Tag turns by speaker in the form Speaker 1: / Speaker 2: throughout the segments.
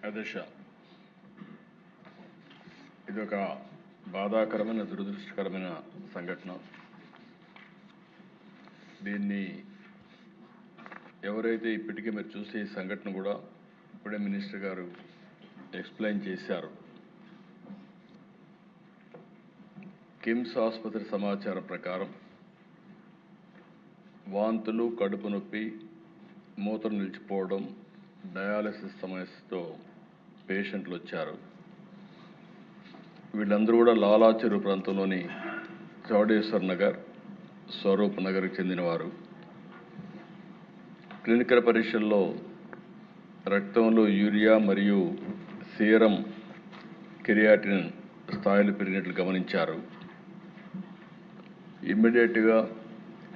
Speaker 1: అధ్యక్ష, ఇది ఒక బాధాకరమైన దురదృష్టకరమైన సంఘటన. దీన్ని ఎవరైతే ఇప్పటికే మీరు చూసే ఈ సంఘటన కూడా ఇప్పుడే మినిస్టర్ గారు ఎక్స్ప్లెయిన్ చేశారు. కిమ్స్ ఆసుపత్రి సమాచారం ప్రకారం వాంతులు, కడుపు నొప్పి, మూత్రం నిలిచిపోవడం, డయాలసిస్ సమస్యతో పేషెంట్లు వచ్చారు. వీళ్ళందరూ కూడా లాలా చెరువు ప్రాంతంలోని చౌడేశ్వర్ నగర్, స్వరూప్ నగర్కి చెందినవారు. క్లినికల్ పరీక్షల్లో రక్తంలో యూరియా మరియు సీరం క్రియాటిన్ స్థాయిలు పెరిగినట్లు గమనించారు. ఇమ్మీడియట్గా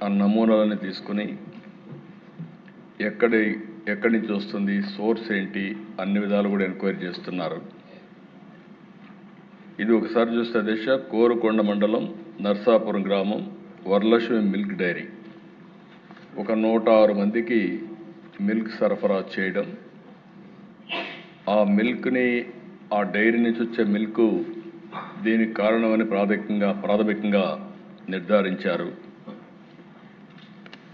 Speaker 1: ఆ నమూనాలని తీసుకుని ఎక్కడి నుంచి వస్తుంది, సోర్స్ ఏంటి, అన్ని విధాలు కూడా ఎంక్వైరీ చేస్తున్నారు. ఇది ఒకసారి చూస్తే దిశ కోరుకొండ మండలం నర్సాపురం గ్రామం వరలక్ష్మి మిల్క్ డైరీ ఒక 106 మందికి మిల్క్ సరఫరా చేయడం, ఆ మిల్క్ని ఆ డైరీ నుంచి వచ్చే మిల్క్ దీనికి కారణమని ప్రాథమికంగా నిర్ధారించారు.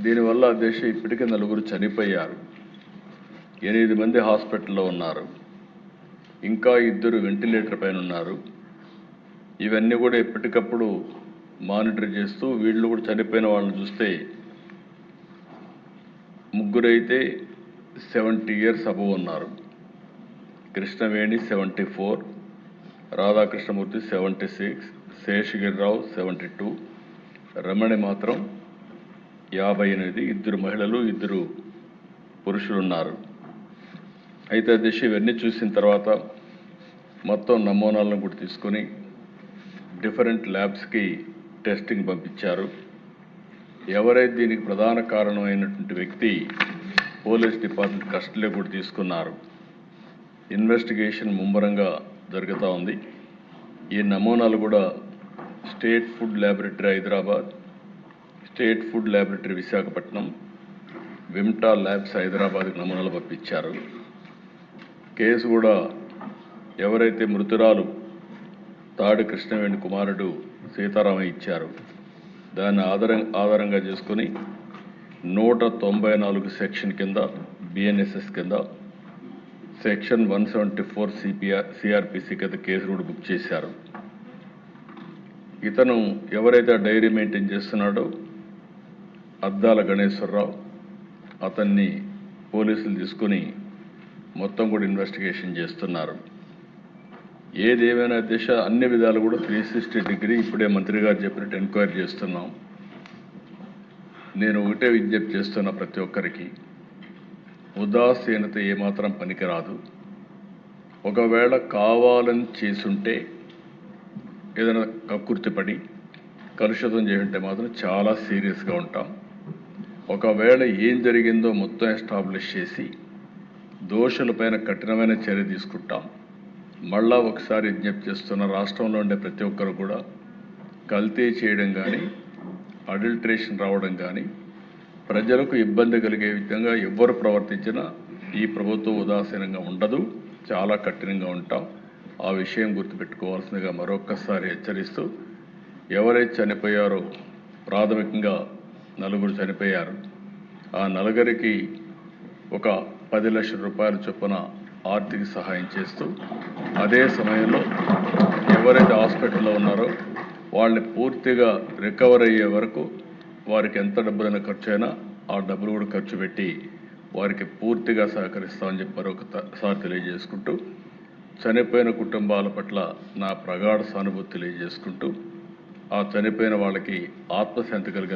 Speaker 1: దీనివల్ల దేశ ఇప్పటికే 4 చనిపోయారు, 8 మంది హాస్పిటల్లో ఉన్నారు, ఇంకా 2 వెంటిలేటర్ పైన ఉన్నారు. ఇవన్నీ కూడా ఎప్పటికప్పుడు మానిటర్ చేస్తూ వీళ్ళు కూడా చనిపోయిన వాళ్ళని చూస్తే 3 అయితే 70 years అబవ్ ఉన్నారు. కృష్ణవేణి 74, రాధాకృష్ణమూర్తి 76, శేషగిరిరావు 72, రమణి మాత్రం 58, 2 మహిళలు 2 పురుషులు ఉన్నారు. అయితే దిశ ఇవన్నీ చూసిన తర్వాత మొత్తం నమూనాలను కూడా తీసుకొని డిఫరెంట్ ల్యాబ్స్కి టెస్టింగ్ పంపించారు. ఎవరైతే దీనికి ప్రధాన కారణమైనటువంటి వ్యక్తి పోలీస్ డిపార్ట్మెంట్ కస్టడీలో కూడా తీసుకున్నారు. ఇన్వెస్టిగేషన్ ముమ్మరంగా జరుగుతూ ఉంది. ఈ నమూనాలు కూడా state food laboratory Hyderabad, state food laboratory Visakhapatnam, Vimta labs హైదరాబాద్కి నమూనాలు పంపించారు. కేసు కూడా ఎవరైతే మృతురాలు తాడి కృష్ణవేణి కుమారుడు సీతారామయ్య ఇచ్చారు, దాన్ని ఆధారంగా చేసుకుని 194 సెక్షన్ కింద బిఎన్ఎస్ఎస్ కింద సెక్షన్ 174 సిఆర్పిసి కింద కేసు కూడా బుక్ చేశారు. ఇతను ఎవరైతే డైరీ మెయింటైన్ చేస్తున్నాడో అద్దాల గణేశ్వరరావు, అతన్ని పోలీసులు తీసుకుని మొత్తం కూడా ఇన్వెస్టిగేషన్ చేస్తున్నారు. ఏదేమైనా దిశ అన్ని విధాలు కూడా 360 డిగ్రీ ఇప్పుడే మంత్రి గారు చెప్పినట్టు ఎంక్వైరీ చేస్తున్నాం. నేను ఒకటే విజ్ఞప్తి చేస్తున్నా, ప్రతి ఒక్కరికి ఉదాసీనత ఏమాత్రం పనికిరాదు. ఒకవేళ కావాలని చేసుంటే, ఏదైనా కక్కుర్తిపడి కలుషితం చేస్తుంటే మాత్రం చాలా సీరియస్గా ఉంటాం. ఒకవేళ ఏం జరిగిందో మొత్తం ఎస్టాబ్లిష్ చేసి దోషులపైన కఠినమైన చర్య తీసుకుంటాం. మళ్ళా ఒకసారి విజ్ఞప్తి చేస్తున్న, రాష్ట్రంలో ఉండే ప్రతి ఒక్కరు కూడా కల్తీ చేయడం కానీ, అడల్ట్రేషన్ రావడం కానీ, ప్రజలకు ఇబ్బంది కలిగే విధంగా ఎవ్వరు ప్రవర్తించినా ఈ ప్రభుత్వం ఉదాసీనంగా ఉండదు, చాలా కఠినంగా ఉంటాం. ఆ విషయం గుర్తుపెట్టుకోవాల్సిందిగా మరొక్కసారి హెచ్చరిస్తూ, ఎవరైతే చనిపోయారో ప్రాథమికంగా 4 చనిపోయారు. ఆ 4కి ఒక 10 లక్షల రూపాయల చొప్పున ఆర్థిక సహాయం చేస్తూ, అదే సమయంలో ఎవరైతే హాస్పిటల్లో ఉన్నారో వాళ్ళని పూర్తిగా రికవర్ అయ్యే వరకు వారికి ఎంత డబ్బులైనా ఖర్చు అయినా ఆ డబ్బులు కూడా ఖర్చు పెట్టి వారికి పూర్తిగా సహకరిస్తామని చెప్పి మరొకసారి తెలియజేసుకుంటూ, చనిపోయిన కుటుంబాల పట్ల నా ప్రగాఢ సానుభూతి తెలియజేసుకుంటూ, ఆ చనిపోయిన వాళ్ళకి ఆత్మశాంతి కలిగే